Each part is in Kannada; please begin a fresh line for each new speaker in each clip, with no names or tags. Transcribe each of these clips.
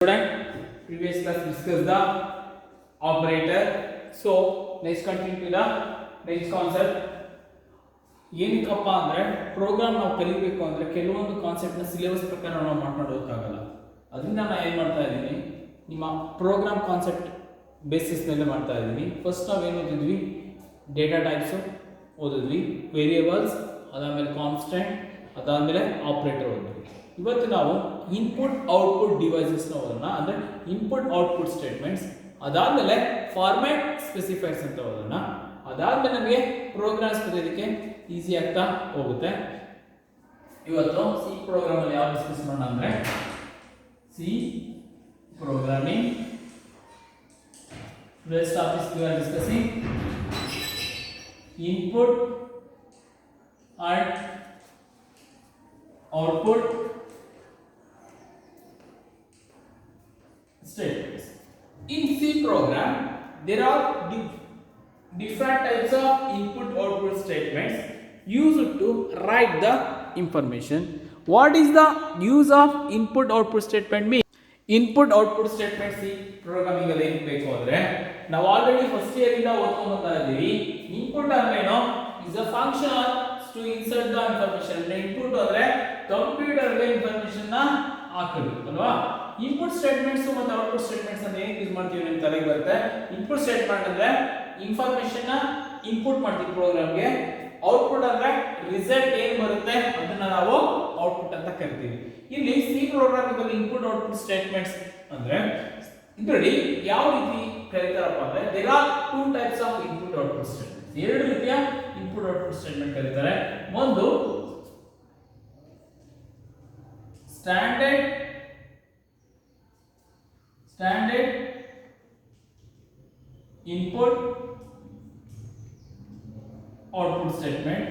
Student, previous class discussed the operator. So next continue to the next concept. ಏನಕ್ಕಪ್ಪ ಅಂದ್ರೆ ಪ್ರೋಗ್ರಾಮ್ ನಾವು ಕಲಿಬೇಕು ಅಂದ್ರೆ ಕೆಲವೊಂದು ಕಾನ್ಸೆಪ್ಟ್ ನ ಸಿಲೆಬಸ್ ಪ್ರಕಾರ ನಾವು ಮಾಡ್ಕೊಂಡು ಹೋಗಕ್ಕಾಗಲ್ಲ. ಅದರಿಂದ ನಾನು ಏನು ಮಾಡ್ತಾ ಇದ್ದೀನಿ, ನಿಮ್ಮ ಪ್ರೋಗ್ರಾಮ್ ಕಾನ್ಸೆಪ್ಟ್ ಬೇಸಿಸ್ ಮೇಲೆ ಮಾಡ್ತಾ ಇದ್ದೀನಿ. ಫಸ್ಟ್ ನಾವು ಏನು ಓದಿದ್ವಿ, ಡೇಟಾ ಟೈಪ್ಸ್ ಓದಿದ್ವಿ, ವೇರಿಯೇಬಲ್ಸ್, ಅದಾದಮೇಲೆ ಕಾನ್ಸ್ಟೆಂಟ್, ಅದಾದಮೇಲೆ ಆಪರೇಟರ್ ಓದಿದ್ವಿ. ಇವತ್ತು ನಾವು ಇನ್ಪುಟ್ ಔಟ್ಪುಟ್ ಡಿವೈಸಸ್ ನ ಓದೋಣ, ಅಂದ್ರೆ ಇನ್ಪುಟ್ ಔಟ್ಪುಟ್ ಸ್ಟೇಟ್ಮೆಂಟ್ಸ್, ಅದಾದಮೇಲೆ ಫಾರ್ಮ್ಯಾಟ್ ಸ್ಪೆಸಿಫೈರ್ಸ್ ಅಂತ ಓದೋಣ. ಅದಾದ್ಮೇಲೆ ನಮಗೆ ಪ್ರೋಗ್ರಾಮ್ಸ್ ಬರೆಯೋದಕ್ಕೆ ಈಸಿ ಆಗ್ತಾ ಹೋಗುತ್ತೆ. ಇವತ್ತು ಸಿ ಪ್ರೋಗ್ರಾಮ್ ಅಲ್ಲಿ ಯಾವ ಡಿಸ್ಕಸ್ ಮಾಡೋಣ ಅಂದ್ರೆ C programming. Today's topic we are discussing input and output statements. In C program there are different types of input output statements used to write the information. What is the use of input output statement mean? Input output statement C programming ಅಲ್ಲಿ ಏನು ಬೇಕು ಅಂದ್ರೆ ನಾವು ಆಲ್ರೆಡಿ ಫಸ್ಟ್ ಇಯರ್ ಇಂದ ಓದ್ಕೊಂಡು ಬರ್ತಾ ಇದ್ದೀವಿ. ಇನ್ಪುಟ್ ಅಂದ್ರೇನು, is a function to insert the information. Input ಅಂದ್ರೆ ಕಂಪ್ಯೂಟರ್ ಗೆ ಇನ್ಫಾರ್ಮೇಷನ್ ನ ಹಾಕೋದು ಅಲ್ವಾ. ಇನ್ಪುಟ್ ಸ್ಟೇಟ್ಮೆಂಟ್ಸ್ ಮತ್ತು ಔಟ್ಪುಟ್ ಸ್ಟೇಟ್ಮೆಂಟ್ಸ್ ಅನ್ನು ಹೇಗೆ ಯೂಸ್ ಮಾಡ್ತೀವಿ ನಿಮ್ಮ ತಲೆಗೆ ಬರುತ್ತೆ. ಇನ್ಪುಟ್ ಸ್ಟೇಟ್ಮೆಂಟ್ ಅಂದ್ರೆ ಇನ್ಫಾರ್ಮೇಷನ್ ನ ಇನ್ಪುಟ್ ಮಾಡ್ತೀವಿ ಪ್ರೋಗ್ರಾಮ್ಗೆ. ಔಟ್ಪುಟ್ ಅಂದ್ರೆ ರಿಸಲ್ಟ್ ಏನು ಬರುತ್ತೆ ಅದನ್ನ ನಾವು ಔಟ್ಪುಟ್ ಅಂತ ಕರಿತೀವಿ. ಇಲ್ಲಿ ಸಿ ಪ್ರೋಗ್ರಾಮಿಂಗ್ ಅಲ್ಲಿ ಇನ್ಪುಟ್ ಔಟ್ಪುಟ್ ಸ್ಟೇಟ್ಮೆಂಟ್ಸ್ ಅಂದ್ರೆ ಇದರಲ್ಲಿ ಯಾವ ರೀತಿ ಕರೀತಾರಪ್ಪ ಅಂದ್ರೆ there are two types of input output statements. ಎರಡು ರೀತಿಯ ಇನ್ಪುಟ್ ಔಟ್ಪುಟ್ ಸ್ಟೇಟ್ಮೆಂಟ್ ಕರೀತಾರೆ. ಒಂದು ಸ್ಟ್ಯಾಂಡರ್ಡ್ ಇನ್ಪುಟ್ ಔಟ್ಪುಟ್ ಸ್ಟೇಟ್ಮೆಂಟ್,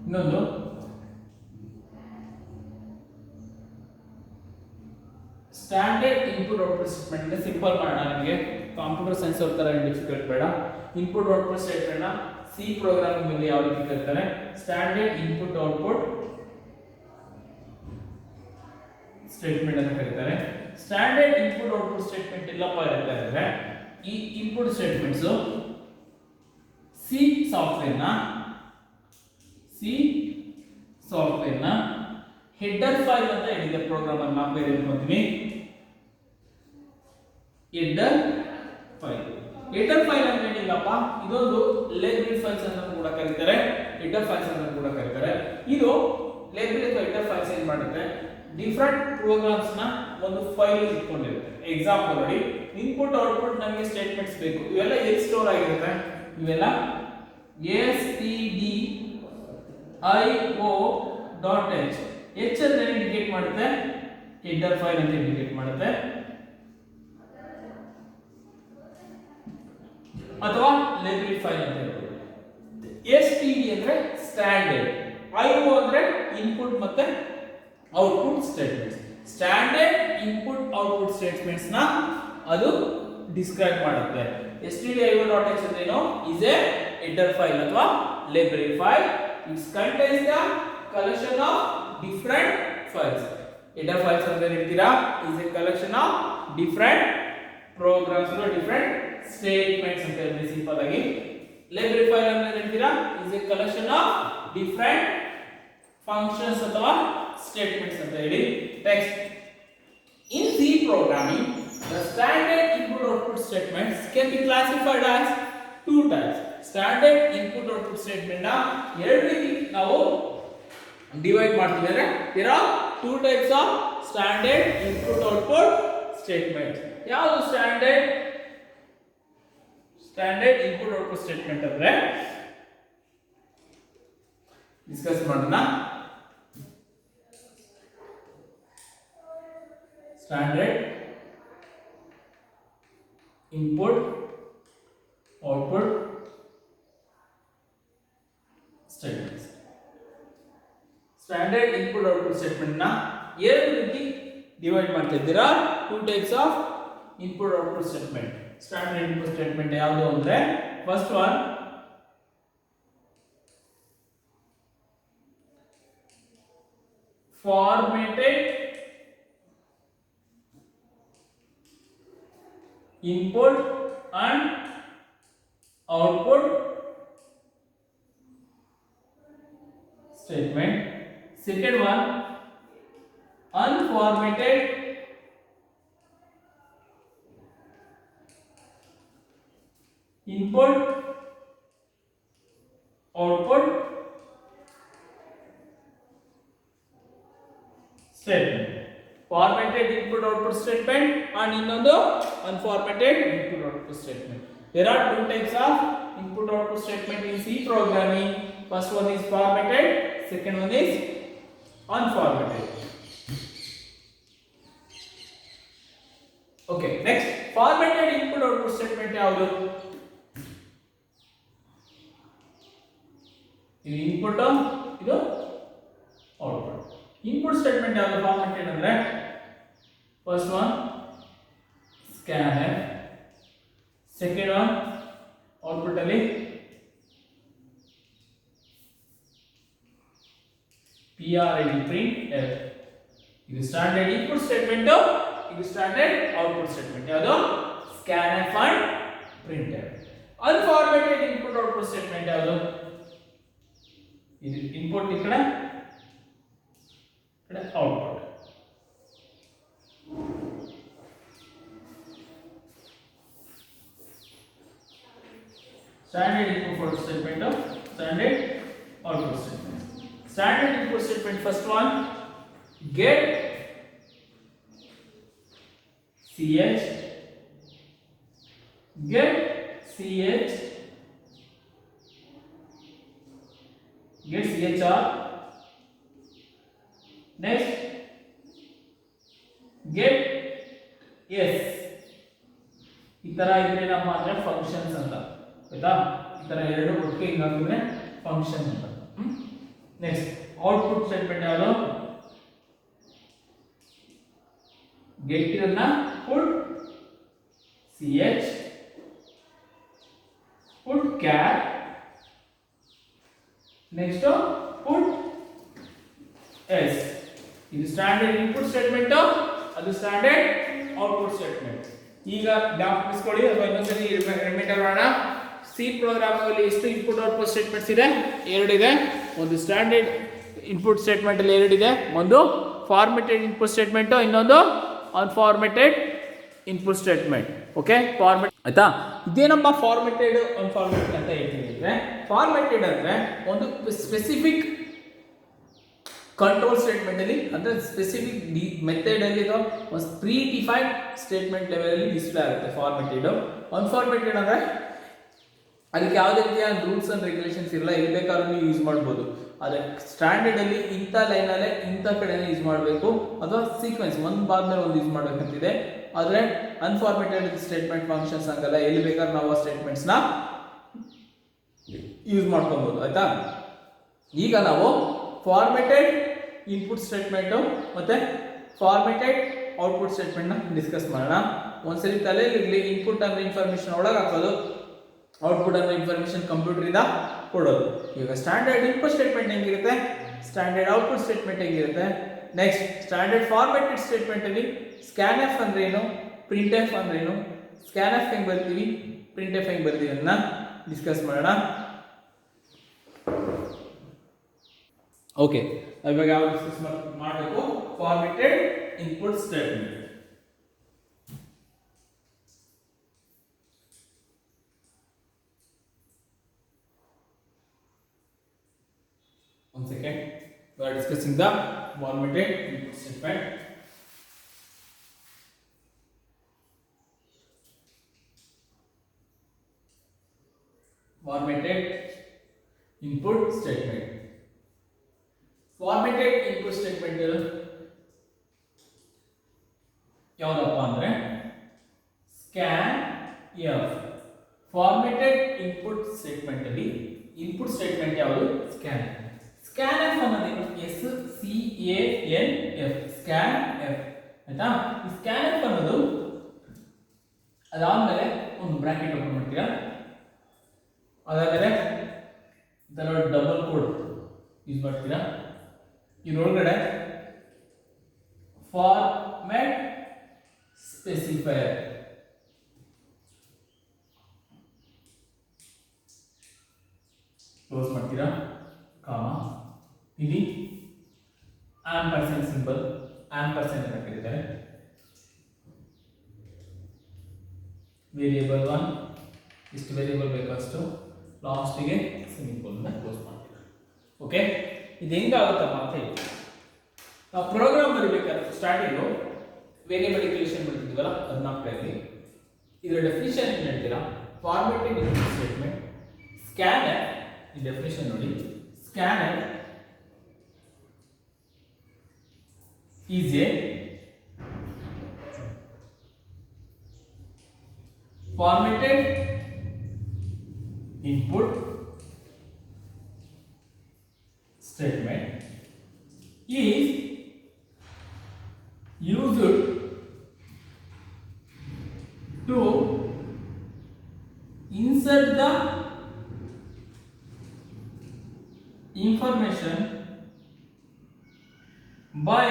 ಇನ್ನೊಂದು standard input output statement. Simple ಮಾಡೋಣ, ನಿಮಗೆ ಕಂಪ್ಯೂಟರ್ ಸೈನ್ಸ್ ಅವ್ರ ತರ ಡಿಫಿಕಲ್ಟ್ ಬೇಡ. ಇನ್ಪುಟ್ ಔಟ್ಪುಟ್ ಸ್ಟೇಟ್ಮೆಂಟ್ ನ ಸಿ ಪ್ರೋಗ್ರಾಮಿಂಗ್ ಅಲ್ಲಿ ಯಾವ ರೀತಿ ಕರೀತಾರೆ, ಸ್ಟ್ಯಾಂಡರ್ಡ್ ಇನ್ಪುಟ್ ಔಟ್ಪುಟ್ ಸ್ಟೇಟ್ಮೆಂಟ್ ಅಂತ ಕರೀತಾರೆ. ಸ್ಟ್ಯಾಂಡರ್ಡ್ ಇನ್ಪುಟ್ ಔಟ್ಪುಟ್ ಸ್ಟೇಟ್ಮೆಂಟ್ ಎಲ್ಲಪ್ಪ ಇರುತ್ತೆ ಅಂದ್ರೆ ಈ ಇನ್ಪುಟ್ ಸ್ಟೇಟ್ಮೆಂಟ್ಸ್ ಸಿ ಸಾಫ್ಟ್ವೇರ್ ನ ಹೆಡರ್ ಫೈಲ್ ಅಂತ ಹೇಳಿದೆ ಪ್ರೋಗ್ರಾಮ್ ಅನ್ನು ನಾವು ಬೇರೆ ಹೇಳ್ಕೊತೀವಿ. ಹೆಡರ್ ಫೈಲ್ ಅಂದ್ರೆ ಏನಿಲ್ಲಪ್ಪ, ಇದೊಂದು ಲೈಬ್ರರಿ ಫೈಲ್ಸ್ ಅಂತ ಕೂಡ ಕರೀತಾರೆ, ಹೆಡರ್ ಫೈಲ್ಸ್ ಅಂತ ಕೂಡ ಕರೀತಾರೆ. ಇದು ಲೈಬ್ರರಿ ಅಥವಾ ಹೆಡರ್ ಫೈಲ್ಸ್ ಏನ್ ಮಾಡುತ್ತೆ, ಡಿಫರೆಂಟ್ ಪ್ರೋಗ್ರಾಮ್ಸ್ ನ ಒಂದು ಫೈಲ್ ಇಟ್ಕೊಂಡಿರುತ್ತೆ. ಎಕ್ಸಾಂಪಲ್ ನೋಡಿ, ಇನ್ಪುಟ್ ಔಟ್ಪುಟ್ ನಮಗೆ ಸ್ಟೇಟ್ಮೆಂಟ್ಸ್ ಬೇಕು, ಇವೆಲ್ಲ ಎಲ್ಲಿ ಸ್ಟೋರ್ ಆಗಿರುತ್ತೆ, ಇವೆಲ್ಲ stdio.h. h ಅಂತ ಇಂಡಿಕೇಟ್ ಮಾಡುತ್ತೆ, ಹೆಡರ್ ಫೈಲ್ ಅಂತ ಇಂಡಿಕೇಟ್ ಮಾಡುತ್ತೆ, ಅಥವಾ ಲೈಬ್ರರಿ ಫೈಲ್ ಅಂತ ಹೇಳ್ಬೋದು. std ಅಂದ್ರೆ ಸ್ಟ್ಯಾಂಡರ್ಡ್, io ಅಂದ್ರೆ ಇನ್ಪುಟ್ ಮತ್ತೆ output statements. Standard input output statements ನ ಅದು ಡಿಸ್ಕ್ರೈಬ್ ಮಾಡುತ್ತೆ. stdio.h ಅಂದ್ರೇನು, is a header file ಅಥವಾ library file. It contains the collection of different files. Header files ಅಂದ್ರೆ ಹೇಳ್ತೀರಾ, is a collection of different programs or different statements ಅಂತ ಹೇಳಿ ಸಿಂಪಲ್ ಆಗಿ. library file ಅಂದ್ರೆ ಹೇಳ್ತೀರಾ, is a collection of different functions ಅಥವಾ statements ಅಂತ ಹೇಳಿ. Text in C programming, the standard input output statements can be classified as two types. Standard input output statement ನ ಎರಡು ರೀತಿ ನಾವು ಡಿವೈಡ್ ಮಾಡ್ತೀವಿ. ಅಂದ್ರೆ there are two types of standard input output statements. ಯಾವುದು ಸ್ಟ್ಯಾಂಡರ್ಡ್ ಇನ್ಪುಟ್ ಔಟ್ಪುಟ್ ಸ್ಟೇಟ್ಮೆಂಟ್ ಅಂದ್ರೆ ಡಿಸ್ಕಸ್ ಮಾಡೋಣ. Standard input output statements. Standard input output statement ನ ಎರಡು ರೀತಿ ಡಿವೈಡ್ ಮಾಡ್ತೀವಿ. There are two types of input output statement. Standard input statement ಯಾವುದು ಅಂದ್ರೆ first one formatted input and output statement. Second one, unformatted input output statement. Formatted input output statement and ಇನ್ನೊಂದು unformatted input output statement. There are two types of input output statement in C programming. First one is formatted, second one is unformatted. Okay, next formatted input output statement ಯಾವುದು? ಇದು input, ಇದು output. Input statement ಯಾವುದು formatted ಅಂದ್ರೆ first one scanf, second one output ಅಲ್ಲಿ PRID printf. ಇದು ಸ್ಟ್ಯಾಂಡರ್ಡ್ ಇನ್ಪುಟ್ ಸ್ಟೇಟ್ಮೆಂಟ್, ಇದು ಸ್ಟ್ಯಾಂಡರ್ಡ್ ಔಟ್ಪುಟ್ ಸ್ಟೇಟ್ಮೆಂಟ್. ಯಾವುದು? scanf and printf. Unformatted input output statement ಯಾವುದು? ಇದು ಇನ್ಪುಟ್ ಈ ಕಡೆ output. Standard input statement, standard output statement. Standard input statement, first one, get ch, get ch, get chr. Next, get yes. ಈ ತರ ಇದ್ರೆ ನಮ್ಮ ಅಂದ್ರೆ ಫಂಕ್ಷನ್ಸ್ ಅಂತ ಆಯ್ತಾ. ಈ ತರ ಎರಡು ಒಟ್ಟಿಗೆ ಹಿಂಗ್ ಹಾಕಿದ್ರೆ ಫಂಕ್ಷನ್ ಅಂತ. ನೆಕ್ಸ್ಟ್ ಔಟ್ಪುಟ್ ಸ್ಟೇಟ್ಮೆಂಟ್ ಯಾವುದು? get ಇದನ್ನ put ch, put char, next put s. ಇದು ಸ್ಟ್ಯಾಂಡರ್ಡ್ ಇನ್ಪುಟ್ ಸ್ಟೇಟ್ಮೆಂಟ್, ಅದು ಸ್ಟ್ಯಾಂಡರ್ಡ್ ಔಟ್ಪುಟ್ ಸ್ಟೇಟ್ಮೆಂಟ್. ಈಗ ಜ್ಞಾಪಿಸ್ಕೊಳ್ಳಿ ಅಥವಾ ಇನ್ನೊಂದ್ಸರಿ ರಿಮೈಂಡರ್ ಮಾಡೋಣ. ಸಿ ಪ್ರೋಗ್ರಾಮಿಂಗ್ ಅಲ್ಲಿ ಎಷ್ಟು ಇನ್ಪುಟ್ ಔಟ್ಪುಟ್ ಸ್ಟೇಟ್ಮೆಂಟ್ಸ್ ಇದೆ? ಎರಡಿದೆ. ಒಂದು ಸ್ಟ್ಯಾಂಡರ್ಡ್ ಇನ್ಪುಟ್ ಸ್ಟೇಟ್ಮೆಂಟ್ ಅಲ್ಲಿ ಎರಡಿದೆ, ಒಂದು ಫಾರ್ಮೆಟೆಡ್ ಇನ್ಪುಟ್ ಸ್ಟೇಟ್ಮೆಂಟ್, ಇನ್ನೊಂದು ಅನ್ಫಾರ್ಮೆಟೆಡ್ ಇನ್ಪುಟ್ ಸ್ಟೇಟ್ಮೆಂಟ್. ಓಕೆ, ಫಾರ್ಮೆಟ್ ಆಯ್ತಾ. ಇದೇನಪ್ಪ ಫಾರ್ಮೆಟೆಡ್ ಅನ್ಫಾರ್ಮೆಟೆಡ್ ಅಂತ ಹೇಳ್ತೀವಿ ಅಂದ್ರೆ, ಫಾರ್ಮೆಟೆಡ್ ಅಂದ್ರೆ ಒಂದು ಸ್ಪೆಸಿಫಿಕ್ ಕಂಟ್ರೋಲ್ ಸ್ಟೇಟ್ಮೆಂಟ್ ಅಲ್ಲಿ ಅಂದ್ರೆ ಸ್ಪೆಸಿಫಿಕ್ ಮೆಥಡ್ ಅಲ್ಲಿ ಒಂದು ಪ್ರೀ ಡಿಫೈನ್ಡ್ ಸ್ಟೇಟ್ಮೆಂಟ್ ಲೆವೆಲ್ ಅಲ್ಲಿ ಡಿಸ್ಪ್ಲೇ ಆಗುತ್ತೆ ಫಾರ್ಮೆಟೆಡ್. ಅನ್ಫಾರ್ಮೆಟೆಡ್ ಅಂದ್ರೆ ಅದಕ್ಕೆ ಯಾವುದೇ ರೀತಿಯ ರೂಲ್ಸ್ ಅಂಡ್ ರೆಗ್ಯುಲೇಷನ್ಸ್ ಇರಲ್ಲ, ಎಲ್ಲಿ ಬೇಕಾದ್ರೂ ನೀವು ಯೂಸ್ ಮಾಡ್ಬೋದು. ಆದರೆ ಸ್ಟ್ಯಾಂಡರ್ಡ್ ಅಲ್ಲಿ ಇಂಥ ಲೈನಲ್ಲೇ ಇಂಥ ಕಡೆನೇ ಯೂಸ್ ಮಾಡಬೇಕು ಅಥವಾ ಸೀಕ್ವೆನ್ಸ್ ಒಂದು ಬಾದ್ಮೇಲೆ ಒಂದು ಯೂಸ್ ಮಾಡಬೇಕಂತಿದೆ. ಆದರೆ ಅನ್ಫಾರ್ಮೆಟೆಡ್ ಸ್ಟೇಟ್ಮೆಂಟ್ ಫಂಕ್ಷನ್ಸ್ ಹಂಗಲ್ಲ, ಎಲ್ಲಿ ಬೇಕಾದ್ರೂ ನಾವು ಆ ಸ್ಟೇಟ್ಮೆಂಟ್ಸ್ನ ಯೂಸ್ ಮಾಡ್ಕೊಬೋದು ಆಯ್ತಾ. ಈಗ ನಾವು ಫಾರ್ಮೆಟೆಡ್ ಇನ್ಪುಟ್ ಸ್ಟೇಟ್ಮೆಂಟು ಮತ್ತು ಫಾರ್ಮೆಟೆಡ್ ಔಟ್ಪುಟ್ ಸ್ಟೇಟ್ಮೆಂಟ್ನ ಡಿಸ್ಕಸ್ ಮಾಡೋಣ. ಒಂದ್ಸರಿ ತಲೆಯಲ್ಲಿ ಇನ್ಪುಟ್ ಅಂದರೆ ಇನ್ಫಾರ್ಮೇಷನ್ ಒಳಗೆ ಹಾಕೋದು, ಔಟ್ಪುಟ್ ಅಂದರೆ ಇನ್ಫಾರ್ಮೇಷನ್ ಕಂಪ್ಯೂಟರಿಂದ ಕೊಡೋದು. ಈಗ ಸ್ಟ್ಯಾಂಡರ್ಡ್ ಇನ್ಪುಟ್ ಸ್ಟೇಟ್ಮೆಂಟ್ ಹೆಂಗಿರುತ್ತೆ, ಸ್ಟ್ಯಾಂಡರ್ಡ್ ಔಟ್ಪುಟ್ ಸ್ಟೇಟ್ಮೆಂಟ್ ಹೆಂಗಿರುತ್ತೆ. ನೆಕ್ಸ್ಟ್ ಸ್ಟ್ಯಾಂಡರ್ಡ್ ಫಾರ್ಮೆಟೆಡ್ ಸ್ಟೇಟ್ಮೆಂಟಲ್ಲಿ ಸ್ಕ್ಯಾನ್ಎಫ್ ಅಂದ್ರೆ ಏನು, ಪ್ರಿಂಟ್ಎಫ್ ಅಂದ್ರೆ ಏನು, ಸ್ಕ್ಯಾನ್ಎಫ್ ಹೆಂಗೆ ಬರ್ತೀವಿ, ಪ್ರಿಂಟ್ಎಫ್ ಹೆಂಗೆ ಬರ್ತೀವಿ ಅದನ್ನ ಡಿಸ್ಕಸ್ ಮಾಡೋಣ. ಓಕೆ, ಇವಾಗ ಯಾವ ಡಿಸ್ಕಸ್ ಮಾಡಬೇಕು? Formatted input statement. One second, we are discussing the formatted input statement. Formatted input statement. Formatted input statement ಯಾವ್ದಪ್ಪ ಅಂದ್ರೆ scanf. Formatted input statement ಅಲ್ಲಿ ಇನ್ಪುಟ್ ಸ್ಟೇಟ್ಮೆಂಟ್ ಯಾವುದು? scanf. scanf ಅನ್ನೋದೇನು? SCANF, scanf ಆಯ್ತಾ. ಈ scanf ಅನ್ನೋದು ಅದಾದ್ಮೇಲೆ ಒಂದು ಬ್ರಾಕೆಟ್ ಓಪನ್ ಮಾಡ್ತೀರಾ, ಅದಾದ್ಮೇಲೆ ಇದರ ಡಬಲ್ ಕೋಡ್ ಯೂಸ್ ಮಾಡ್ತೀರಾ. ಇದರೊಳಗಡೆ ಫಾರ್ಮ್ಯಾಟ್ ಸ್ಪೆಸಿಫೈಯರ್ ಕ್ಲೋಸ್ ಮಾಡ್ತೀರಾ, ಕಾಮ, ಇಲ್ಲಿ ಆಂಪರ್ಸೆಂಟ್ ಸಿಂಬಲ್, ಆಂಪರ್ಸೆಂಟ್ ಅಂತ ಕರೀತಾರೆ. ವೇರಿಯೇಬಲ್ 1 ಇಷ್ಟು ವೇರಿಯೇಬಲ್ ಬೇಕಷ್ಟು, ಲಾಸ್ಟಿಗೆ ಸೆಮಿಕೋಲನ್ ಕ್ಲೋಸ್ ಮಾಡ್ತೀರಾ. ಓಕೆ, ಇದು ಹೆಂಗಾಗುತ್ತಪ್ಪ ಅಂತ ಹೇಳಿ ನಾವು ಪ್ರೋಗ್ರಾಮ್ ಬರೀಬೇಕಾದ್ರೆ ಸ್ಟಾರ್ಟಿಂಗು ವೇರಿಯೇಬಲ್ ಡಿಕ್ಲೇರೇಷನ್ ಬರ್ತಿದ್ವಲ್ಲ ಅದನ್ನ ಹಾಕ್ತಾಯಿದ್ವಿ. ಇದರ ಡೆಫಿನಿಷನ್ ಏನು ಹೇಳ್ತೀರಾ, ಫಾರ್ಮೆಟೆಡ್ ಇನ್ಪುಟ್ ಸ್ಟೇಟ್ಮೆಂಟ್, ಸ್ಕ್ಯಾನರ್, ಈ ಡೆಫಿನಿಷನ್ ನೋಡಿ, scanner is A formatted input statement is used to insert the information by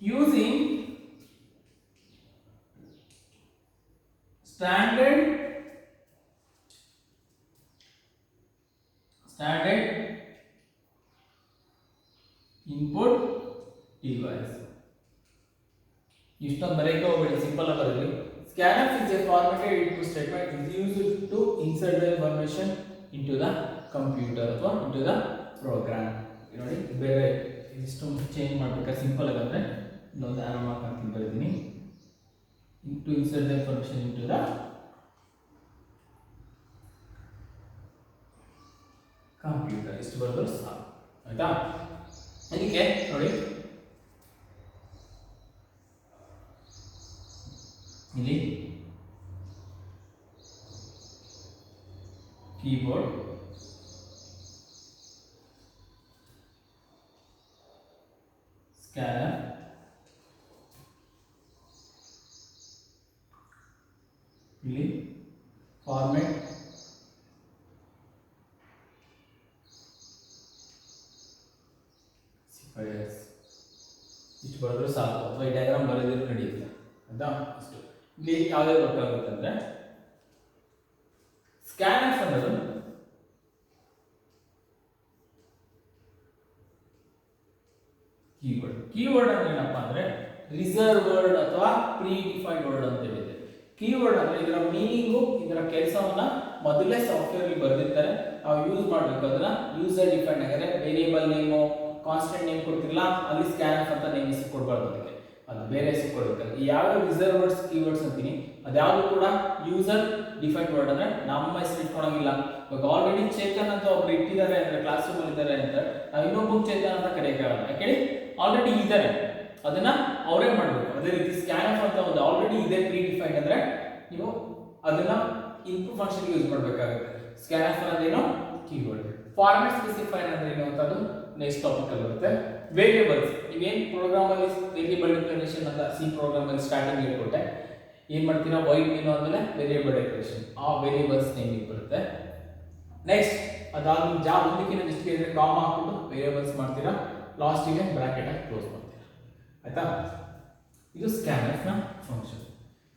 using standard input device. ಇಷ್ಟೊಂದು ಬರೆಯಕ್ಕೆ ಹೋಗಬೇಡಿ, ಸಿಂಪಲ್ ಆಗಿ ಬರೆಯಿರಿ. Scanf is a formatted input statement is used to insert the information into the computer ಅಥವಾ into the program. ನೋಡಿ ಬೇರೆ ಇಷ್ಟು ಚೇಂಜ್ ಮಾಡಬೇಕಾದ್ರೆ ಸಿಂಪಲ್ ಆಗಿ ಅಂದ್ರೆ ಇನ್ನೊಂದು ಆರೋ ಮಾರ್ಕ್ ಹಾಕಿ ಬರೆದಿನಿ, to insert the information into the computer. ಇಷ್ಟು ಬರೆದ್ರೆ ಸಾಕು, ಆಯ್ತಾ? ಅದಕ್ಕೆ ನೋಡಿ ಇಲ್ಲಿ ಕೀಬೋರ್ಡ್, ಸ್ಕ್ಯಾನರ್, ಇಲ್ಲಿ ಫಾರ್ಮೆಟ್, ಇಷ್ಟು ಬರೆದ್ರೆ ಸಾಕು, ಅಥವಾ ಈ ಡಯಾಗ್ರಾಮ್ ಬರೆದಿದ್ರು ನಡೆಯುತ್ತೆ, ಆಯ್ತಾ? ಇಷ್ಟು ಇಲ್ಲಿ ಯಾವುದೇ ಗೊತ್ತಾಗುತ್ತೆ ಅಂದ್ರೆ ಸ್ಕ್ಯಾನರ್ಸ್ ಅನ್ನೋದು ಕೀವರ್ಡ್. ಕೀವರ್ಡ್ ಅಂದ್ರೆ ಏನಪ್ಪಾ ಅಂದ್ರೆ ರಿಸರ್ವ್ ವರ್ಡ್ ಅಥವಾ ಪ್ರೀ ಡಿಫೈನ್ಡ್ ವರ್ಡ್ ಅಂತ ಹೇಳಿದೆ. ಕೀವರ್ಡ್ ಅಂದ್ರೆ ಇದರ ಮೀನಿಂಗು, ಇದರ ಕೆಲಸವನ್ನ ಮೊದಲೇ ಸಾಫ್ಟ್ವೇರ್ ಅಲ್ಲಿ ಬರೆದಿರ್ತಾರೆ, ನಾವು ಯೂಸ್ ಮಾಡಬೇಕು ಅದನ್ನ ಯೂಸರ್ ಡಿಫೈನ್ಡ್ ಆಗಿದ್ರೆ ವೇರಿಯೇಬಲ್ ನೇಮು ಕಾನ್ಸ್ಟೆಂಟ್ ನೇಮ್ ಕೊಡ್ತಿರಲ್ಲ, ಅಲ್ಲಿ ಸ್ಕ್ಯಾನರ್ಸ್ ಅಂತ ನೇಮ್ ಹೆಸರು ಕೊಡಬಾರ್ದು, ಅದಕ್ಕೆ ಅದು ಬೇರೆ ಹೆಸರು ಕೊಡಬೇಕು. ಯಾವ ರಿಸರ್ವ್ ವರ್ಡ್ಸ್ ಕೀವರ್ಡ್ಸ್ ಅಂತೀನಿ ಅದ್ಯಾವುದು ಕೂಡ ಯೂಸರ್ ಡಿಫೈನ್ಡ್ ವರ್ಡ್ ಅಂದ್ರೆ ನಮ್ಮ ಹೆಸರು ಇಟ್ಕೊಳಂಗಿಲ್ಲ. ಇವಾಗ ಆಲ್ರೆಡಿ ಚೇತನ್ ಅಂತ ಒಬ್ರು ಇಟ್ಟಿದ್ದಾರೆ ಅಂದ್ರೆ ಕ್ಲಾಸ್ ರೂಮ್ ಅಲ್ಲಿ ಇದ್ದಾರೆ ಅಂತ ನಾವು ಇನ್ನೊಬ್ಬ ಚೇತನ್ ಅಂತ ಕರೆಯಕ್ಕಾಗಲ್ಲ, ಯಾಕೆ ಆಲ್ರೆಡಿ ಇದ್ದಾರೆ, ಅದನ್ನ ಅವರೇ ಮಾಡಬೇಕು. ಅದೇ ರೀತಿ ಸ್ಕ್ಯಾನರ್ ಅಂತ ಒಂದು ಆಲ್ರೆಡಿ ಇದೆ ಪ್ರೀ ಡಿಫೈನ್ಡ್ ಅಂದ್ರೆ ನೀವು ಅದನ್ನ ಇನ್ಪುಟ್ ಫಂಕ್ಷನ್ ಯೂಸ್ ಮಾಡಬೇಕಾಗುತ್ತೆ. ಸ್ಕ್ಯಾನರ್ ಅಂದ್ರೆ ಏನು, ಕೀವರ್ಡ್. ಫಾರ್ಮ್ಯಾಟ್ ಸ್ಪೆಸಿಫೈರ್ ಅಂದ್ರೆ ಏನು ಅಂತ ಅದು ನೆಕ್ಸ್ಟ್ ಟಾಪಿಕ್ ಅಲ್ಲಿ ಬರುತ್ತೆ. ವೇರಿಯೇಬಲ್ಸ್, ನೀವೇನ್ ಪ್ರೋಗ್ರಾಮ್ ಅಲ್ಲಿ ವೇರಿಯೇಬಲ್ ಡಿಕ್ಲರೇಷನ್ ಅಂತ ಸಿ ಪ್ರೋಗ್ರಾಮ್ ಅಲ್ಲಿ ಸ್ಟಾರ್ಟಿಂಗ್ ಹೇಳ್ಕೊಟ್ಟೆ, ಏನ್ ಮಾಡ್ತೀರಾ, ವೈಟ್ ಮೀನು ಆದ್ಮೇಲೆ ವೇರಿಯೇಬಲ್ ಡಿಕ್ಲರೇಷನ್, ಆ ವೇರಿಯೇಬಲ್ಸ್ ನೇಮ್ ಬರುತ್ತೆ. ನೆಕ್ಸ್ಟ್ ಅದಾದ್ಮೇಲೆ ಜಾಬ್ ಒಂದಕ್ಕಿಂತ ಜಸ್ಟ್ ಇದ್ರೆ ಕಾಮ ಹಾಕ್ಬಿಟ್ಟು ವೇರಿಯೇಬಲ್ಸ್ ಮಾಡ್ತೀರಾ, ಲಾಸ್ಟಿಗೆ ಬ್ರಾಕೆಟ್ ಹಾಕಿ ಕ್ಲೋಸ್ ಮಾಡ್ತೀರಾ, ಆಯ್ತಾ? ಇದು ಸ್ಕ್ಯಾನರ್ಸ್ ನ ಫಂಕ್ಷನ್,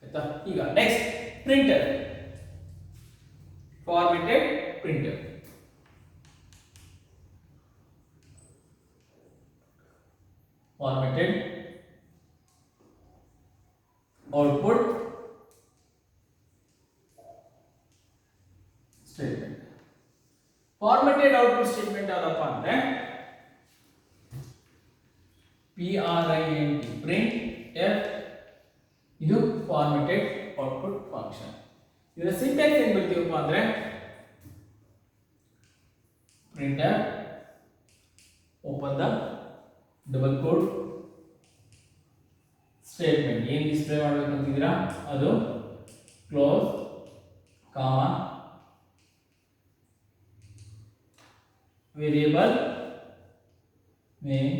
ಆಯ್ತಾ? ಈಗ next printer, formatted printer. Formatted output statement. Formatted output statement ಯಾವ್ದಪ್ಪ ಅಂದ್ರೆ print, print f, ಇದು formatted output function. ಇದರ ಸಿಂಟ್ಯಾಕ್ಸ್ ಏನು ಬರ್ತೀವಪ್ಪ ಅಂದ್ರೆ printer open the double quote statement, ಏನು ಡಿಸ್ಪ್ಲೇ ಮಾಡಬೇಕು ಅಂತಿದ್ದೀರಾ ಅದು ಕ್ಲೋಸ್ ಕಾಮ ವೇರಿಯೇಬಲ್ ನೇಮ್,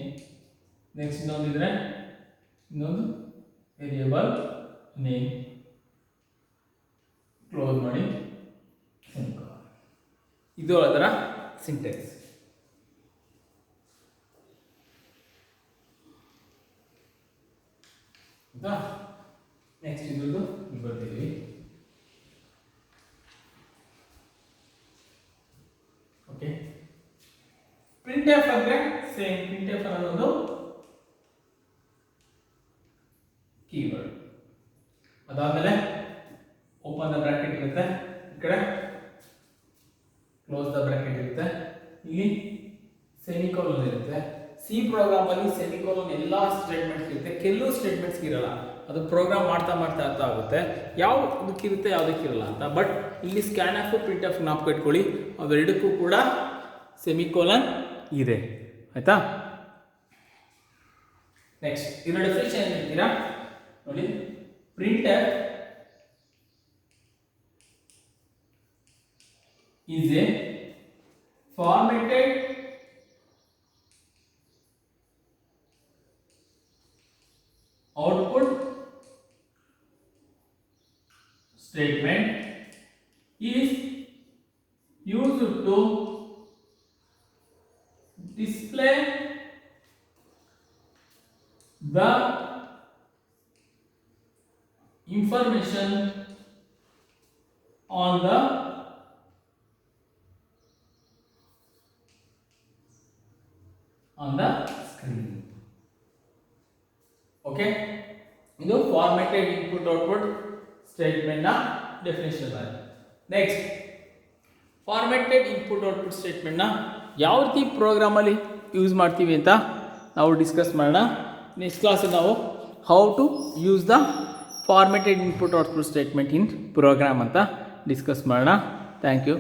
ನೆಕ್ಸ್ಟ್ ಇನ್ನೊಂದಿದ್ರೆ ಇನ್ನೊಂದು ವೇರಿಯೇಬಲ್ ನೇಮ್, ಕ್ಲೋಸ್ ಮಾಡಿ. ಇದು ಅದರ ಸಿಂಟ್ಯಾಕ್ಸ್. ನೆಕ್ಸ್ಟ್ ಇದ್ರದ್ದು ಬರ್ತೀವಿ. printf ಅಂದ್ರೆ ಸೇಮ್ printf ಅನ್ನೋದು ಕೀವರ್ಡ್. ಅದಾದ್ಮೇಲೆ ಓಪನ್ ದ ಬ್ರಾಕೆಟ್ ಇರುತ್ತೆ, ಈ ಕಡೆ ಕ್ಲೋಸ್ ದ ಬ್ರಾಕೆಟ್ ಇರುತ್ತೆ, ಇಲ್ಲಿ ಸೆಮಿಕೋಲನ್ ಇರುತ್ತೆ. ಸಿ ಪ್ರೋಗ್ರಾಮ್ ಅಲ್ಲಿ ಸೆಮಿಕೋಲನ್ ಎಲ್ಲಾ ಸ್ಟೇಟ್ಮೆಂಟ್ಸ್ ಇರುತ್ತೆ, ಕೆಲವು ಸ್ಟೇಟ್ಮೆಂಟ್ಸ್ ಇರಲ್ಲ. ಅದು ಪ್ರೋಗ್ರಾಮ್ ಮಾಡ್ತಾ ಮಾಡ್ತಾ ಅರ್ಥ ಆಗುತ್ತೆ ಯಾವುದಕ್ಕಿರುತ್ತೆ ಯಾವುದಕ್ಕಿರಲ್ಲ ಅಂತ. ಬಟ್ ಇಲ್ಲಿ ಸ್ಕ್ಯಾನ್ ಆಫ್ ಪ್ರಿಂಟ್ ಆಫ್ ಜ್ಞಾಪಕ ಇಟ್ಕೊಳ್ಳಿ, ಅವೆರಡಕ್ಕೂ ಕೂಡ ಸೆಮಿಕೋಲನ್ ಇದೆ. ಆಯ್ತಾ? ನೆಕ್ಸ್ಟ್ ಇದರ ಡೆಫಿನಿಷನ್ ಏನು ಹೇಳ್ತೀರಾ ನೋಡಿ. Printer is a formatted output statement is used to display the information on the screen. Okay, ಇದು ಫಾರ್ಮ್ಯಾಟೆಡ್ ಇನ್ಪುಟ್ ಔಟ್ಪುಟ್ ಸ್ಟೇಟ್ಮೆಂಟ್ ನ ಡೆಫಿನಿಷನ್ ಆಗಿದೆ. Next formatted input output statement ನ ಯಾವ ರೀತಿ ಪ್ರೋಗ್ರಾಮ್ ಅಲ್ಲಿ ಯೂಸ್ ಮಾಡ್ತೀವಿ ಅಂತ ನಾವು ಡಿಸ್ಕಸ್ ಮಾಡೋಣ. ನೆಕ್ಸ್ಟ್ ಕ್ಲಾಸ್ ನಾವು how to use the formatted input output statement in program ಅಂತ ಡಿಸ್ಕಸ್ ಮಾಡೋಣ. Thank you.